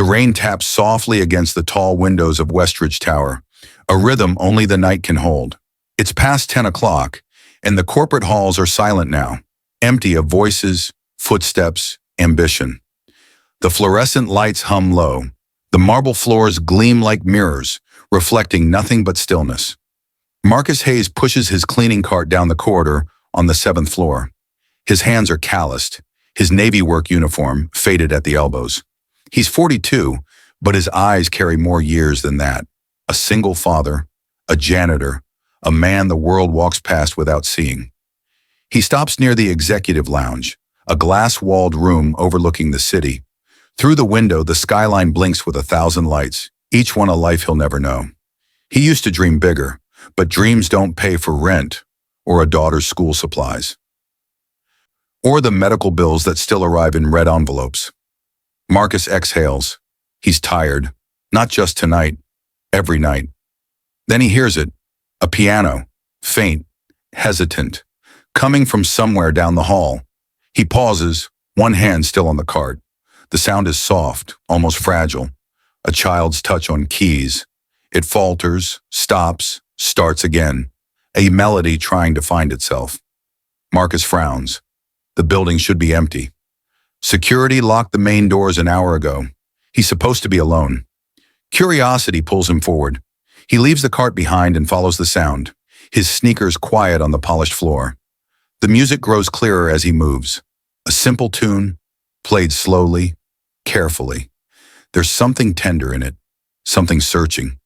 rain taps softly against the tall windows of Westridge Tower, a rhythm only the night can hold. It's past 10 o'clock, and the corporate halls are silent now, empty of voices, footsteps, ambition. The fluorescent lights hum low. The marble floors gleam like mirrors, reflecting nothing but stillness. Marcus Hayes pushes his cleaning cart down the corridor on the 7th floor. His hands are calloused, his Navy work uniform faded at the elbows. He's 42, but his eyes carry more years than that. A single father, a janitor, a man the world walks past without seeing. He stops near the executive lounge, a glass-walled room overlooking the city. Through the window, the skyline blinks with 1,000 lights, each one a life he'll never know. He used to dream bigger, but dreams don't pay for rent or a daughter's school supplies, or the medical bills that still arrive in red envelopes. Marcus exhales. He's tired, not just tonight, every night. Then he hears it, a piano, faint, hesitant, coming from somewhere down the hall. He pauses, one hand still on the cart. The sound is soft, almost fragile, a child's touch on keys. It falters, stops, starts again, a melody trying to find itself. Marcus frowns. The building should be empty. Security locked the main doors an hour ago. He's supposed to be alone. Curiosity pulls him forward. He leaves the cart behind and follows the sound, his sneakers quiet on the polished floor. The music grows clearer as he moves. A simple tune, played slowly, carefully. There's something tender in it, something searching.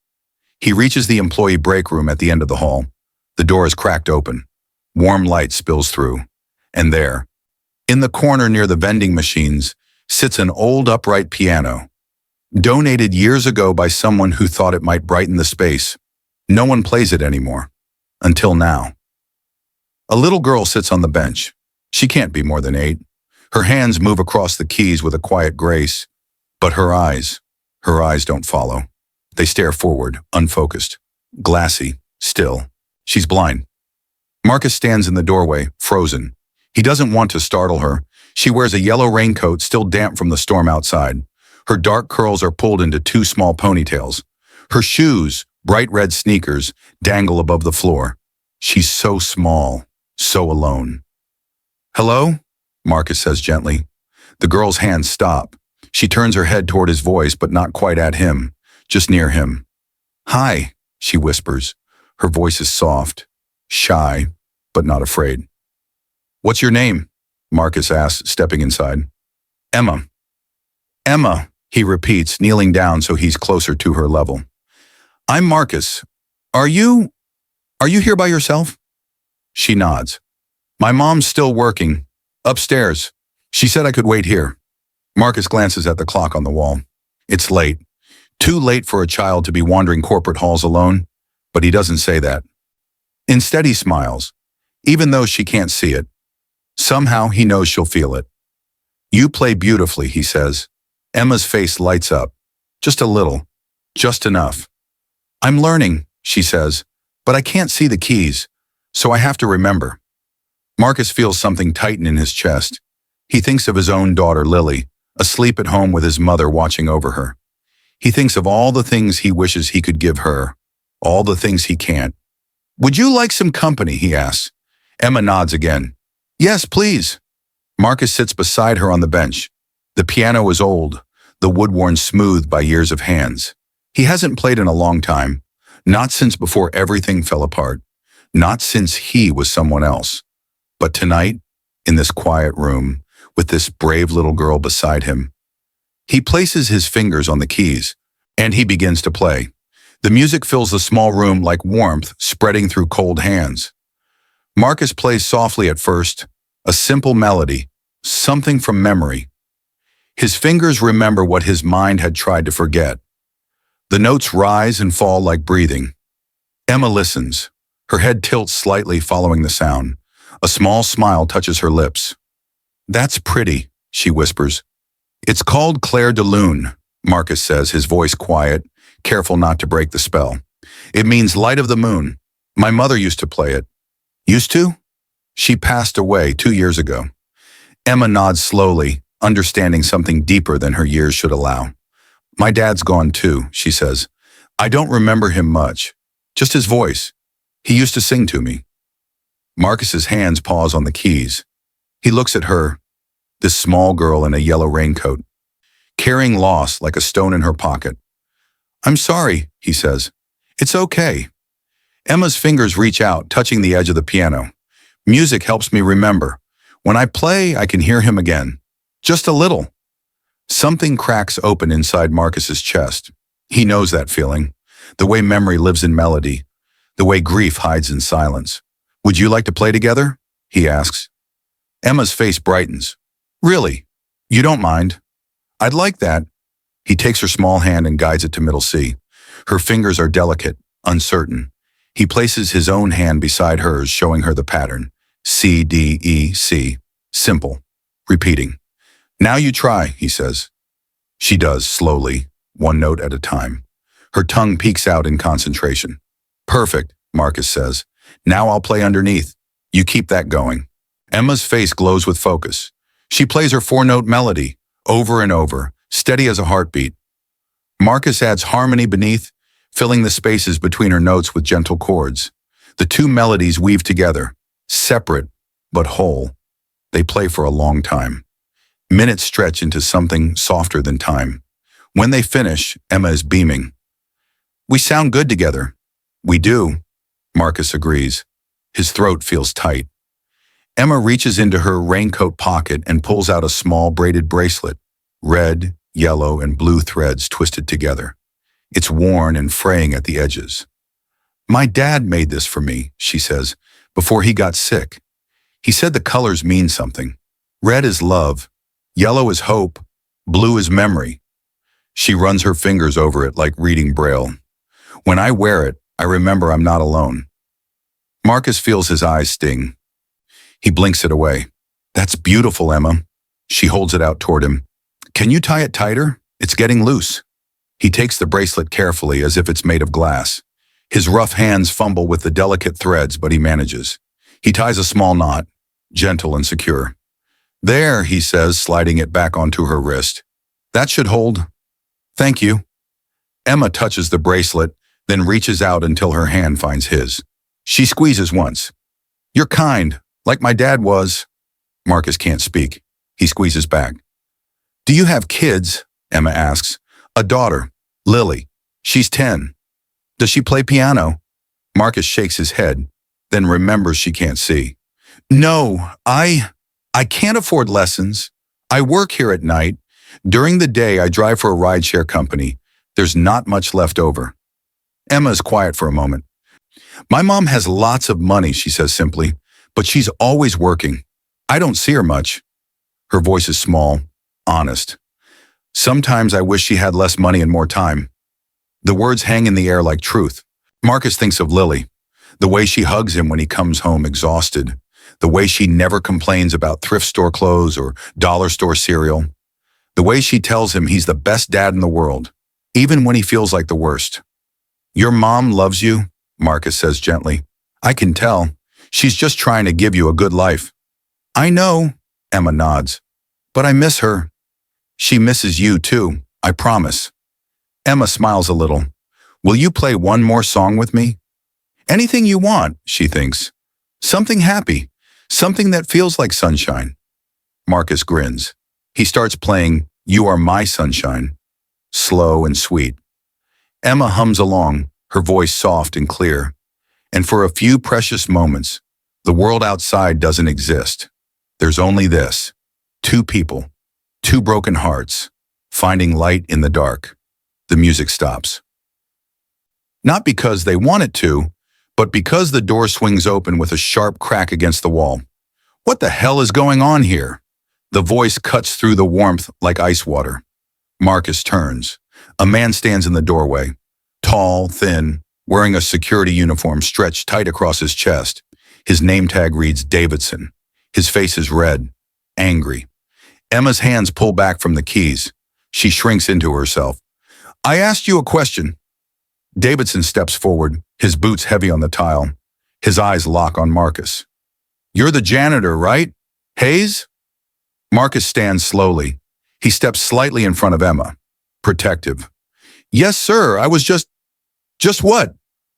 He reaches the employee break room at the end of the hall. The door is cracked open. Warm light spills through. And there, in the corner near the vending machines, sits an old upright piano, donated years ago by someone who thought it might brighten the space. No one plays it anymore. Until now. A little girl sits on the bench. She can't be more than 8. Her hands move across the keys with a quiet grace, but her eyes don't follow. They stare forward, unfocused, glassy, still. She's blind. Marcus stands in the doorway, frozen. He doesn't want to startle her. She wears a yellow raincoat, still damp from the storm outside. Her dark curls are pulled into 2 small ponytails. Her shoes, bright red sneakers, dangle above the floor. She's so small, so alone. "Hello?" Marcus says gently. The girl's hands stop. She turns her head toward his voice, but not quite at him, just near him. "Hi," she whispers. Her voice is soft, shy, but not afraid. "What's your name?" Marcus asks, stepping inside. "Emma." "Emma," he repeats, kneeling down so he's closer to her level. "I'm Marcus. Are you here by yourself?" She nods. "My mom's still working. Upstairs. She said I could wait here." Marcus glances at the clock on the wall. It's late. Too late for a child to be wandering corporate halls alone, but he doesn't say that. Instead, he smiles, even though she can't see it. Somehow, he knows she'll feel it. "You play beautifully," he says. Emma's face lights up. Just a little. Just enough. "I'm learning," she says, "but I can't see the keys, so I have to remember." Marcus feels something tighten in his chest. He thinks of his own daughter, Lily, asleep at home with his mother watching over her. He thinks of all the things he wishes he could give her, all the things he can't. "Would you like some company?" he asks. Emma nods again. "Yes, please." Marcus sits beside her on the bench. The piano is old, the wood worn smooth by years of hands. He hasn't played in a long time, not since before everything fell apart, not since he was someone else. But tonight, in this quiet room, with this brave little girl beside him, he places his fingers on the keys, and he begins to play. The music fills the small room like warmth spreading through cold hands. Marcus plays softly at first, a simple melody, something from memory. His fingers remember what his mind had tried to forget. The notes rise and fall like breathing. Emma listens. Her head tilts slightly following the sound. A small smile touches her lips. "That's pretty," she whispers. "It's called Clair de Lune," Marcus says, his voice quiet, careful not to break the spell. "It means light of the moon. My mother used to play it." "Used to?" "She passed away 2 years ago." Emma nods slowly, understanding something deeper than her years should allow. My dad's gone too, she says. I don't remember him much. Just his voice. He used to sing to me. Marcus's hands pause on the keys. He looks at her, this small girl in a yellow raincoat, carrying loss like a stone in her pocket. I'm sorry, he says. It's okay. Emma's fingers reach out, touching the edge of the piano. Music helps me remember. When I play, I can hear him again. Just a little. Something cracks open inside Marcus's chest. He knows that feeling. The way memory lives in melody. The way grief hides in silence. Would you like to play together? He asks. Emma's face brightens. Really? You don't mind? I'd like that. He takes her small hand and guides it to middle C. Her fingers are delicate, uncertain. He places his own hand beside hers, showing her the pattern. C, D, E, C. Simple. Repeating. Now you try, he says. She does, slowly, one note at a time. Her tongue peeks out in concentration. Perfect, Marcus says. Now I'll play underneath. You keep that going. Emma's face glows with focus. She plays her four-note melody, over and over, steady as a heartbeat. Marcus adds harmony beneath, filling the spaces between her notes with gentle chords. The two melodies weave together, separate but whole. They play for a long time. Minutes stretch into something softer than time. When they finish, Emma is beaming. We sound good together. We do, Marcus agrees. His throat feels tight. Emma reaches into her raincoat pocket and pulls out a small braided bracelet, red, yellow, and blue threads twisted together. It's worn and fraying at the edges. My dad made this for me, she says, before he got sick. He said the colors mean something. Red is love, yellow is hope, blue is memory. She runs her fingers over it like reading Braille. When I wear it, I remember I'm not alone. Marcus feels his eyes sting. He blinks it away. That's beautiful, Emma. She holds it out toward him. Can you tie it tighter? It's getting loose. He takes the bracelet carefully as if it's made of glass. His rough hands fumble with the delicate threads, but he manages. He ties a small knot, gentle and secure. There, he says, sliding it back onto her wrist. That should hold. Thank you. Emma touches the bracelet, then reaches out until her hand finds his. She squeezes once. You're kind, like my dad was. Marcus can't speak. He squeezes back. Do you have kids? Emma asks. A daughter, Lily. She's 10. Does she play piano? Marcus shakes his head, then remembers she can't see. No, I can't afford lessons. I work here at night. During the day, I drive for a rideshare company. There's not much left over. Emma is quiet for a moment. My mom has lots of money, she says simply, but she's always working. I don't see her much. Her voice is small, honest. Sometimes I wish she had less money and more time. The words hang in the air like truth. Marcus thinks of Lily, the way she hugs him when he comes home exhausted, the way she never complains about thrift store clothes or dollar store cereal, the way she tells him he's the best dad in the world, even when he feels like the worst. Your mom loves you, Marcus says gently. I can tell. She's just trying to give you a good life. I know, Emma nods, but I miss her. She misses you too, I promise. Emma smiles a little. Will you play one more song with me? Anything you want, she thinks. Something happy, something that feels like sunshine. Marcus grins. He starts playing You Are My Sunshine, slow and sweet. Emma hums along, her voice soft and clear. And for a few precious moments, the world outside doesn't exist. There's only this. Two people, two broken hearts, finding light in the dark. The music stops. Not because they want it to, but because the door swings open with a sharp crack against the wall. What the hell is going on here? The voice cuts through the warmth like ice water. Marcus turns. A man stands in the doorway. Tall, thin, wearing a security uniform stretched tight across his chest. His name tag reads Davidson. His face is red, angry. Emma's hands pull back from the keys. She shrinks into herself. I asked you a question. Davidson steps forward, his boots heavy on the tile. His eyes lock on Marcus. You're the janitor, right? Hayes? Marcus stands slowly. He steps slightly in front of Emma. protective. Yes, sir, I was just what?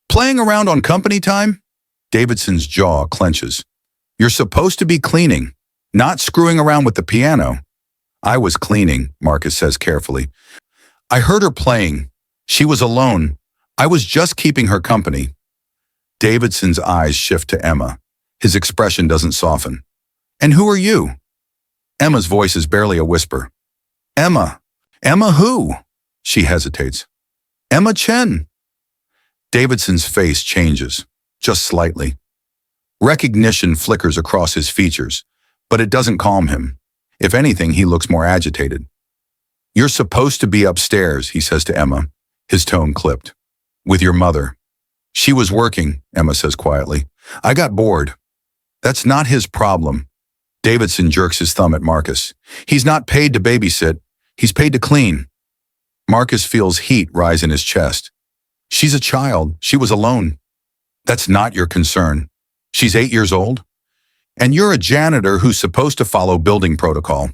Playing around on company time? Davidson's jaw clenches. You're supposed to be cleaning, not screwing around with the piano. I was cleaning, Marcus says carefully. I heard her playing. She was alone. I was just keeping her company. Davidson's eyes shift to Emma. His expression doesn't soften. And who are you? Emma's voice is barely a whisper. Emma. Emma who? She hesitates. Emma Chen. Davidson's face changes, just slightly. Recognition flickers across his features, but it doesn't calm him. If anything, he looks more agitated. You're supposed to be upstairs, he says to Emma, his tone clipped. With your mother. She was working, Emma says quietly. I got bored. That's not his problem. Davidson jerks his thumb at Marcus. He's not paid to babysit. He's paid to clean. Marcus feels heat rise in his chest. She's a child. She was alone. That's not your concern. She's 8 years old. And you're a janitor who's supposed to follow building protocol.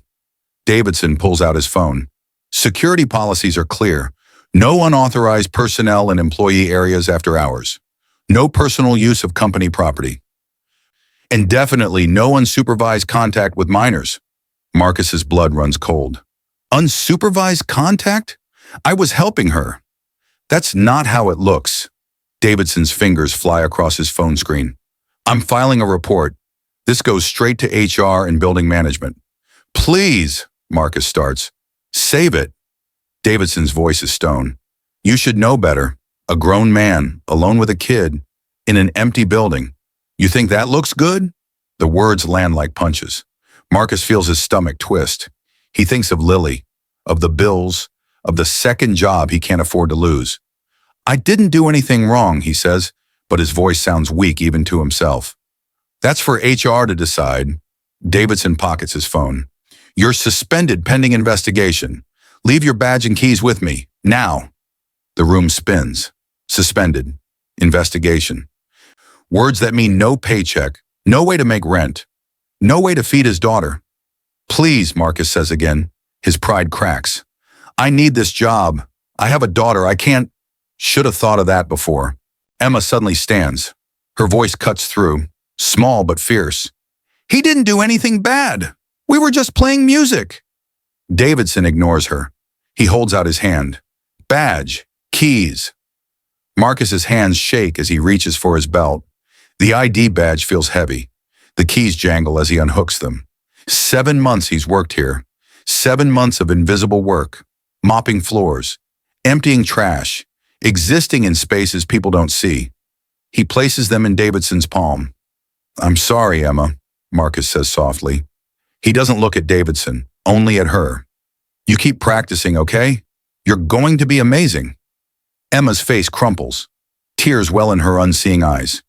Davidson pulls out his phone. Security policies are clear. No unauthorized personnel in employee areas after hours. No personal use of company property. And definitely no unsupervised contact with minors. Marcus's blood runs cold. Unsupervised contact? I was helping her. That's not how it looks. Davidson's fingers fly across his phone screen. I'm filing a report. This goes straight to HR and building management. Please, Marcus starts. Save it. Davidson's voice is stone. You should know better. A grown man, alone with a kid, in an empty building. You think that looks good? The words land like punches. Marcus feels his stomach twist. He thinks of Lily, of the bills, of the second job he can't afford to lose. I didn't do anything wrong, he says, but his voice sounds weak even to himself. That's for HR to decide. Davidson pockets his phone. You're suspended pending investigation. Leave your badge and keys with me, now. The room spins. Suspended. Investigation. Words that mean no paycheck, no way to make rent, no way to feed his daughter. Please, Marcus says again. His pride cracks. I need this job. I have a daughter. I can't. Should have thought of that before. Emma suddenly stands. Her voice cuts through, small but fierce. He didn't do anything bad. We were just playing music. Davidson ignores her. He holds out his hand. Badge, keys. Marcus's hands shake as he reaches for his belt. The ID badge feels heavy. The keys jangle as he unhooks them. 7 months he's worked here. 7 months of invisible work. Mopping floors. Emptying trash. Existing in spaces people don't see. He places them in Davidson's palm. I'm sorry, Emma, Marcus says softly. He doesn't look at Davidson, only at her. You keep practicing, okay? You're going to be amazing. Emma's face crumples. Tears well in her unseeing eyes.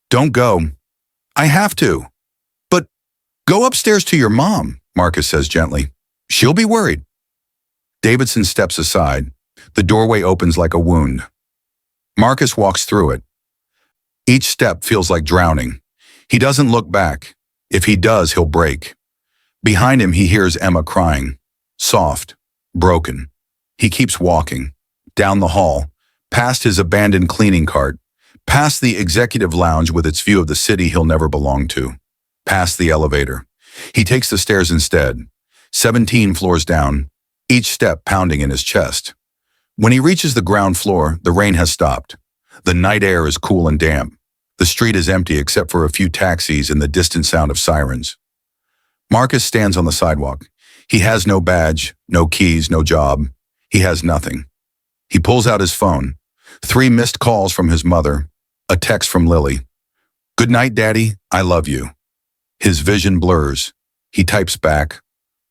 Don't go. I have to. But go upstairs to your mom, Marcus says gently. She'll be worried. Davidson steps aside. The doorway opens like a wound. Marcus walks through it. Each step feels like drowning. He doesn't look back. If he does, he'll break. Behind him, he hears Emma crying. Soft, broken. He keeps walking. Down the hall, past his abandoned cleaning cart, past the executive lounge with its view of the city he'll never belong to, past the elevator. He takes the stairs instead, 17 floors down, each step pounding in his chest. When he reaches the ground floor, the rain has stopped. The night air is cool and damp. The street is empty except for a few taxis and the distant sound of sirens. Marcus stands on the sidewalk. He has no badge, no keys, no job. He has nothing. He pulls out his phone. 3 missed calls from his mother. A text from Lily. Good night, Daddy. I love you. His vision blurs. He types back.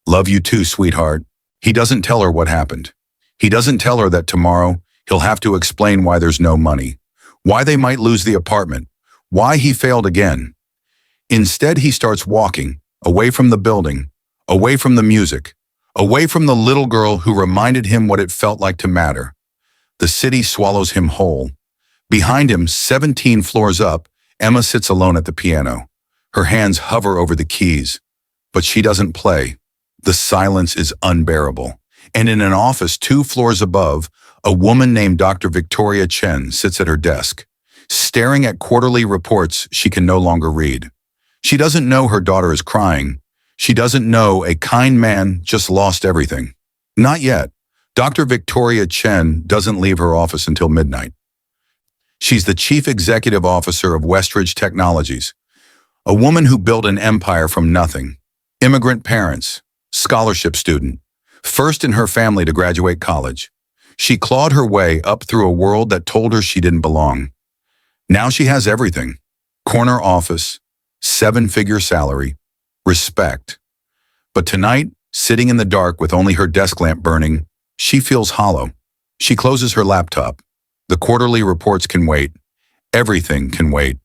Love you too, sweetheart. He doesn't tell her what happened. He doesn't tell her that tomorrow he'll have to explain why there's no money, why they might lose the apartment, why he failed again. Instead, he starts walking, away from the building, away from the music, away from the little girl who reminded him what it felt like to matter. The city swallows him whole. Behind him, 17 floors up, Emma sits alone at the piano. Her hands hover over the keys, but she doesn't play. The silence is unbearable. And in an office 2 floors above, a woman named Dr. Victoria Chen sits at her desk, staring at quarterly reports she can no longer read. She doesn't know her daughter is crying. She doesn't know a kind man just lost everything. Not yet. Dr. Victoria Chen doesn't leave her office until midnight. She's the chief executive officer of Westridge Technologies, a woman who built an empire from nothing. Immigrant parents, scholarship student, first in her family to graduate college. She clawed her way up through a world that told her she didn't belong. Now she has everything. Corner office, 7-figure salary, respect. But tonight, sitting in the dark with only her desk lamp burning, she feels hollow. She closes her laptop. The quarterly reports can wait. Everything can wait,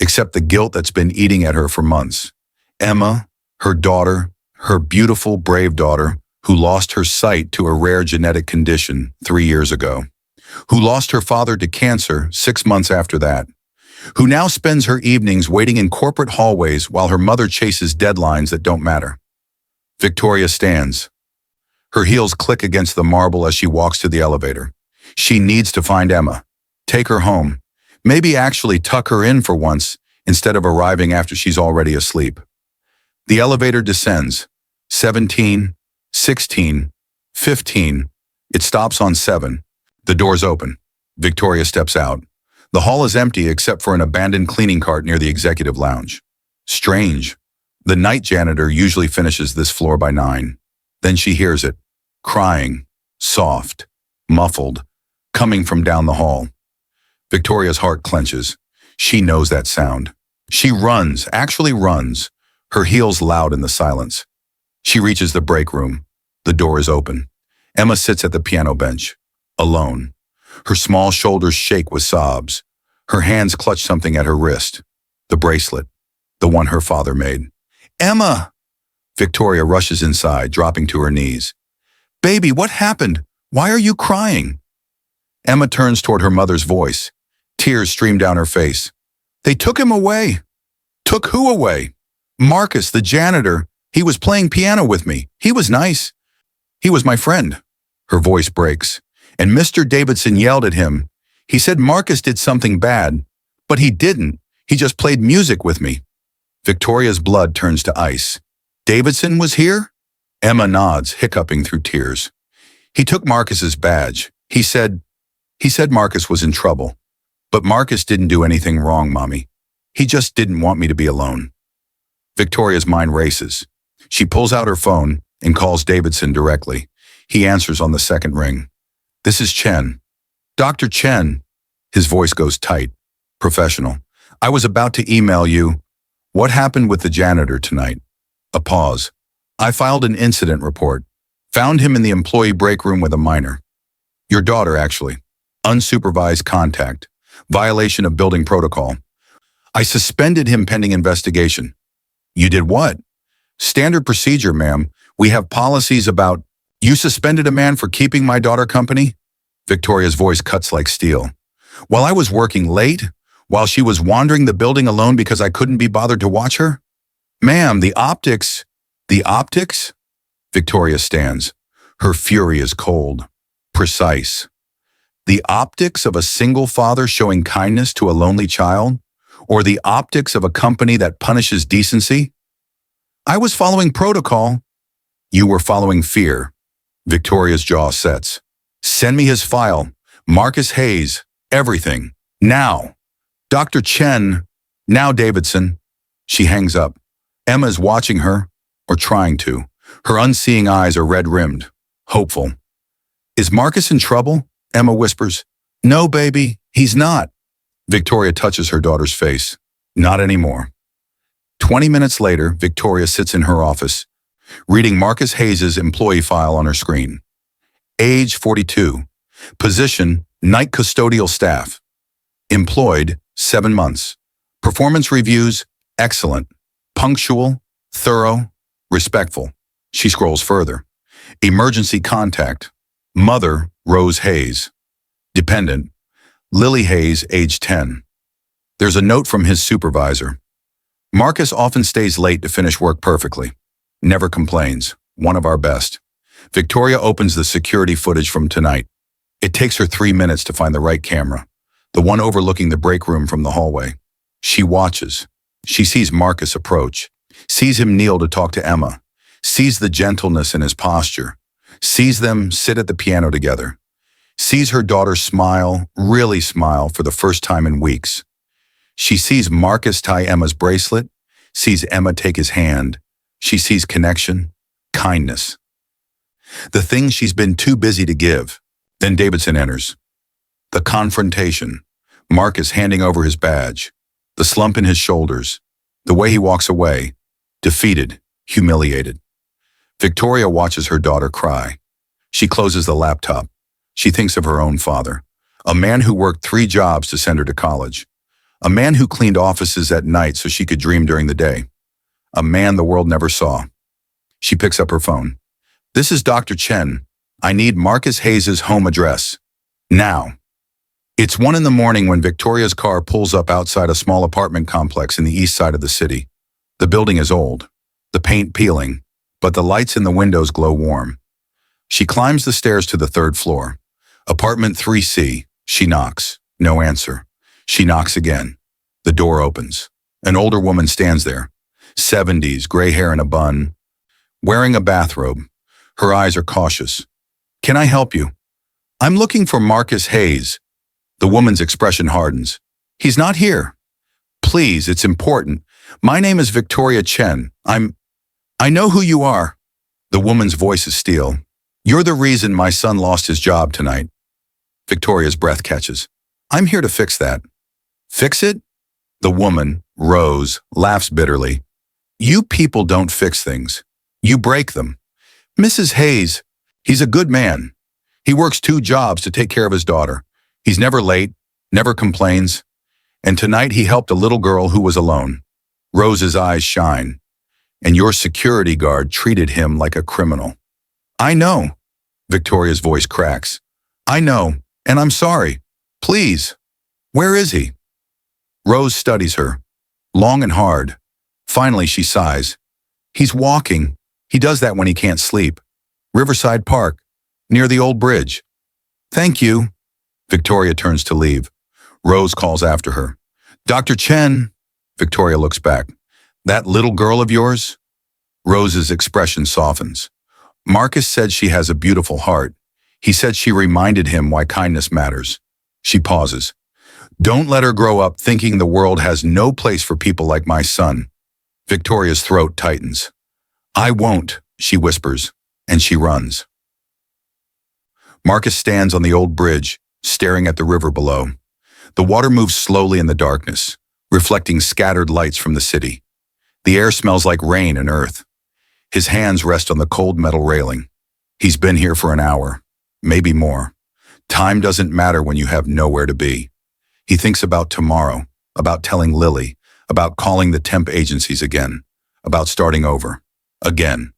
except the guilt that's been eating at her for months. Emma, her daughter, her beautiful, brave daughter, who lost her sight to a rare genetic condition 3 years ago, who lost her father to cancer 6 months after that, who now spends her evenings waiting in corporate hallways while her mother chases deadlines that don't matter. Victoria stands. Her heels click against the marble as she walks to the elevator. She needs to find Emma, take her home, maybe actually tuck her in for once instead of arriving after she's already asleep. The elevator descends. 17, 16, 15. It stops on 7. The doors open. Victoria steps out. The hall is empty except for an abandoned cleaning cart near the executive lounge. Strange. The night janitor usually finishes this floor by 9. Then she hears it, crying, soft, muffled, coming from down the hall. Victoria's heart clenches. She knows that sound. She runs, actually runs, her heels loud in the silence. She reaches the break room. The door is open. Emma sits at the piano bench, alone. Her small shoulders shake with sobs. Her hands clutch something at her wrist. The bracelet, the one her father made. Emma! Victoria rushes inside, dropping to her knees. Baby, what happened? Why are you crying? Emma turns toward her mother's voice. Tears stream down her face. They took him away. Took who away? Marcus, the janitor. He was playing piano with me. He was nice. He was my friend. Her voice breaks. And Mr. Davidson yelled at him. He said Marcus did something bad, but he didn't. He just played music with me. Victoria's blood turns to ice. Davidson was here? Emma nods, hiccuping through tears. He took Marcus's badge. He said Marcus was in trouble. But Marcus didn't do anything wrong, Mommy. He just didn't want me to be alone. Victoria's mind races. She pulls out her phone and calls Davidson directly. He answers on the second ring. This is Chen. Dr. Chen. His voice goes tight, professional. I was about to email you. What happened with the janitor tonight? A pause. I filed an incident report. Found him in the employee break room with a minor. Your daughter, actually. Unsupervised contact. Violation of building protocol. I suspended him pending investigation. You did what? Standard procedure, ma'am. We have policies about... You suspended a man for keeping my daughter company? Victoria's voice cuts like steel. While I was working late? While she was wandering the building alone because I couldn't be bothered to watch her? Ma'am, the optics... The optics? Victoria stands. Her fury is cold, precise. The optics of a single father showing kindness to a lonely child? Or the optics of a company that punishes decency? I was following protocol. You were following fear. Victoria's jaw sets. Send me his file. Marcus Hayes. Everything. Now. Dr. Chen. Now, Davidson. She hangs up. Emma is watching her, or trying to. Her unseeing eyes are red-rimmed, hopeful. Is Marcus in trouble? Emma whispers. No, baby, he's not. Victoria touches her daughter's face. Not anymore. 20 minutes later, Victoria sits in her office, reading Marcus Hayes' employee file on her screen. Age 42. Position, night custodial staff. Employed, 7 months. Performance reviews, excellent. Punctual, thorough, respectful. She scrolls further. Emergency contact. Mother, Rose Hayes. Dependent, Lily Hayes, age 10. There's a note from his supervisor. Marcus often stays late to finish work perfectly. Never complains. One of our best. Victoria opens the security footage from tonight. It takes her 3 minutes to find the right camera, the one overlooking the break room from the hallway. She watches. She sees Marcus approach, sees him kneel to talk to Emma, sees the gentleness in his posture, sees them sit at the piano together, sees her daughter smile, really smile for the first time in weeks. She sees Marcus tie Emma's bracelet, sees Emma take his hand. She sees connection, kindness. The thing she's been too busy to give. Then Davidson enters. The confrontation, Marcus handing over his badge, the slump in his shoulders, the way he walks away, defeated, humiliated. Victoria watches her daughter cry. She closes the laptop. She thinks of her own father, a man who worked 3 jobs to send her to college, a man who cleaned offices at night so she could dream during the day, a man the world never saw. She picks up her phone. This is Dr. Chen. I need Marcus Hayes' home address. Now. It's 1 a.m. when Victoria's car pulls up outside a small apartment complex in the east side of the city. The building is old, the paint peeling, but the lights in the windows glow warm. She climbs the stairs to the 3rd floor. Apartment 3C. She knocks. No answer. She knocks again. The door opens. An older woman stands there. 70s, gray hair in a bun, wearing a bathrobe. Her eyes are cautious. Can I help you? I'm looking for Marcus Hayes. The woman's expression hardens. He's not here. Please, it's important. My name is Victoria Chen. I know who you are. The woman's voice is steel. You're the reason my son lost his job tonight. Victoria's breath catches. I'm here to fix that. Fix it? The woman, Rose, laughs bitterly. You people don't fix things. You break them. Mrs. Hayes, he's a good man. He works 2 jobs to take care of his daughter. He's never late, never complains. And tonight he helped a little girl who was alone. Rose's eyes shine. And your security guard treated him like a criminal. I know. Victoria's voice cracks. I know, and I'm sorry. Please. Where is he? Rose studies her, long and hard. Finally, she sighs. He's walking. He does that when he can't sleep. Riverside Park, near the old bridge. Thank you. Victoria turns to leave. Rose calls after her. Dr. Chen. Victoria looks back. That little girl of yours? Rose's expression softens. Marcus said she has a beautiful heart. He said she reminded him why kindness matters. She pauses. Don't let her grow up thinking the world has no place for people like my son. Victoria's throat tightens. I won't, she whispers, and she runs. Marcus stands on the old bridge, staring at the river below. The water moves slowly in the darkness, reflecting scattered lights from the city. The air smells like rain and earth. His hands rest on the cold metal railing. He's been here for an hour, maybe more. Time doesn't matter when you have nowhere to be. He thinks about tomorrow, about telling Lily, about calling the temp agencies again, about starting over. Again.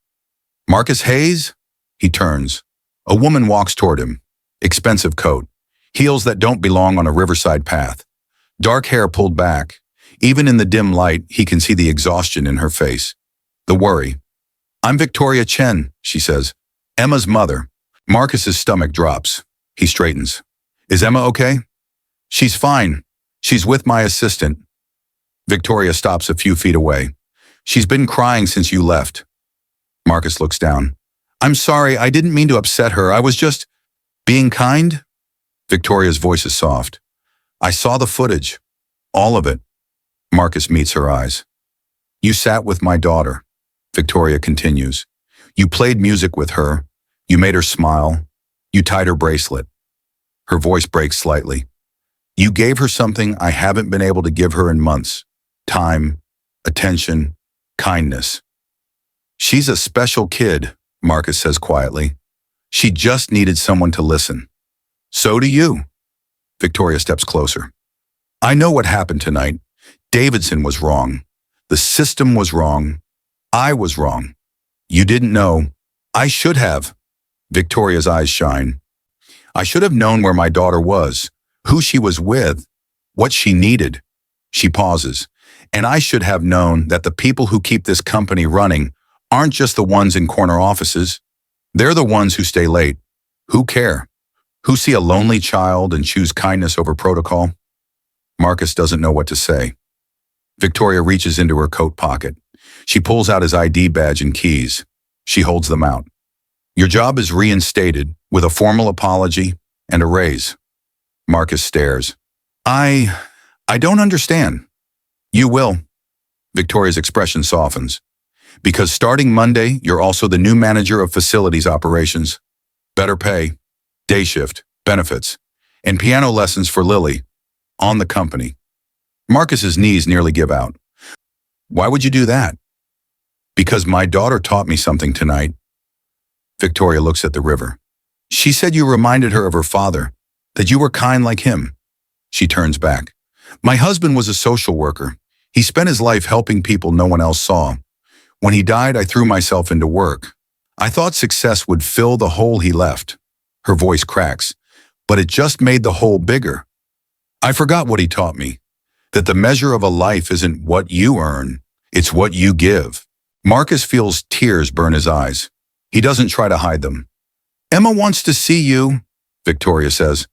Marcus Hayes? He turns. A woman walks toward him. Expensive coat. Heels that don't belong on a riverside path. Dark hair pulled back. Even in the dim light, he can see the exhaustion in her face. The worry. I'm Victoria Chen, she says. Emma's mother. Marcus's stomach drops. He straightens. Is Emma okay? She's fine. She's with my assistant. Victoria stops a few feet away. She's been crying since you left. Marcus looks down. I'm sorry, I didn't mean to upset her. I was just being kind. Victoria's voice is soft. I saw the footage. All of it. Marcus meets her eyes. You sat with my daughter. Victoria continues. You played music with her. You made her smile. You tied her bracelet. Her voice breaks slightly. You gave her something I haven't been able to give her in months. Time, attention, kindness. She's a special kid, Marcus says quietly. She just needed someone to listen. So do you. Victoria steps closer. I know what happened tonight. Davidson was wrong. The system was wrong. I was wrong. You didn't know. I should have. Victoria's eyes shine. I should have known where my daughter was, who she was with, what she needed. She pauses. And I should have known that the people who keep this company running aren't just the ones in corner offices. They're the ones who stay late, who care, who see a lonely child and choose kindness over protocol. Marcus doesn't know what to say. Victoria reaches into her coat pocket. She pulls out his ID badge and keys. She holds them out. Your job is reinstated with a formal apology and a raise. Marcus stares. I don't understand. You will. Victoria's expression softens. Because starting Monday, you're also the new manager of facilities operations. Better pay, day shift, benefits, and piano lessons for Lily, on the company. Marcus's knees nearly give out. Why would you do that? Because my daughter taught me something tonight. Victoria looks at the river. She said you reminded her of her father, that you were kind like him. She turns back. My husband was a social worker. He spent his life helping people no one else saw. When he died, I threw myself into work. I thought success would fill the hole he left. Her voice cracks, but it just made the hole bigger. I forgot what he taught me, that the measure of a life isn't what you earn, it's what you give. Marcus feels tears burn his eyes. He doesn't try to hide them. Emma wants to see you, Victoria says.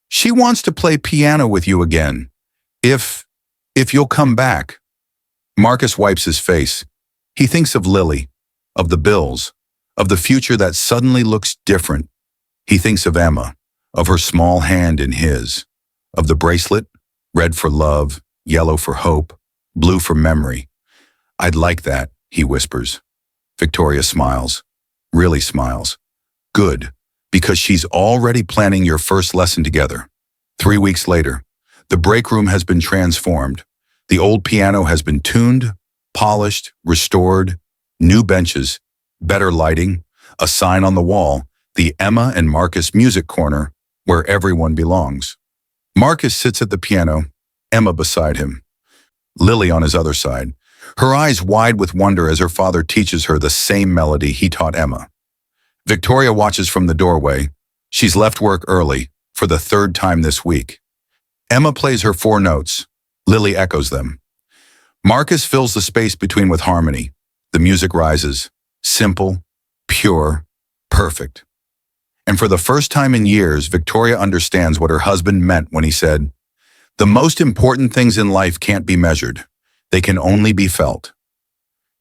She wants to play piano with you again. If you'll come back. Marcus wipes his face. He thinks of Lily, of the bills, of the future that suddenly looks different. He thinks of Emma, of her small hand in his, of the bracelet, red for love, yellow for hope, blue for memory. I'd like that, he whispers. Victoria smiles, really smiles. Good, because she's already planning your first lesson together. 3 weeks later, the break room has been transformed. The old piano has been tuned, polished, restored, new benches, better lighting, a sign on the wall, the Emma and Marcus Music Corner, where everyone belongs. Marcus sits at the piano, Emma beside him, Lily on his other side, her eyes wide with wonder as her father teaches her the same melody he taught Emma. Victoria watches from the doorway. She's left work early, for the 3rd time this week. Emma plays her 4 notes. Lily echoes them. Marcus fills the space between with harmony. The music rises. Simple, pure, perfect. And for the first time in years, Victoria understands what her husband meant when he said, "The most important things in life can't be measured. They can only be felt."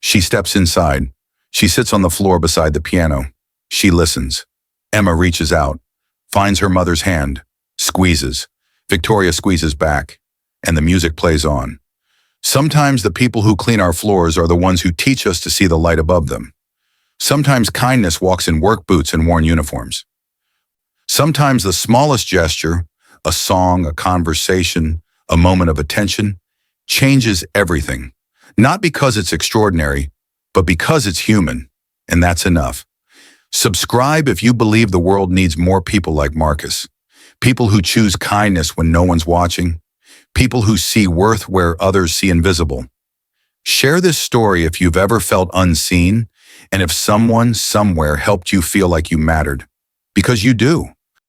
She steps inside. She sits on the floor beside the piano. She listens. Emma reaches out, finds her mother's hand, squeezes. Victoria squeezes back, and the music plays on. Sometimes the people who clean our floors are the ones who teach us to see the light above them. Sometimes kindness walks in work boots and worn uniforms. Sometimes the smallest gesture, a song, a conversation, a moment of attention, changes everything. Not because it's extraordinary, but because it's human, and that's enough. Subscribe if you believe the world needs more people like Marcus. People who choose kindness when no one's watching. People who see worth where others see invisible. Share this story if you've ever felt unseen, and if someone somewhere helped you feel like you mattered. Because you do.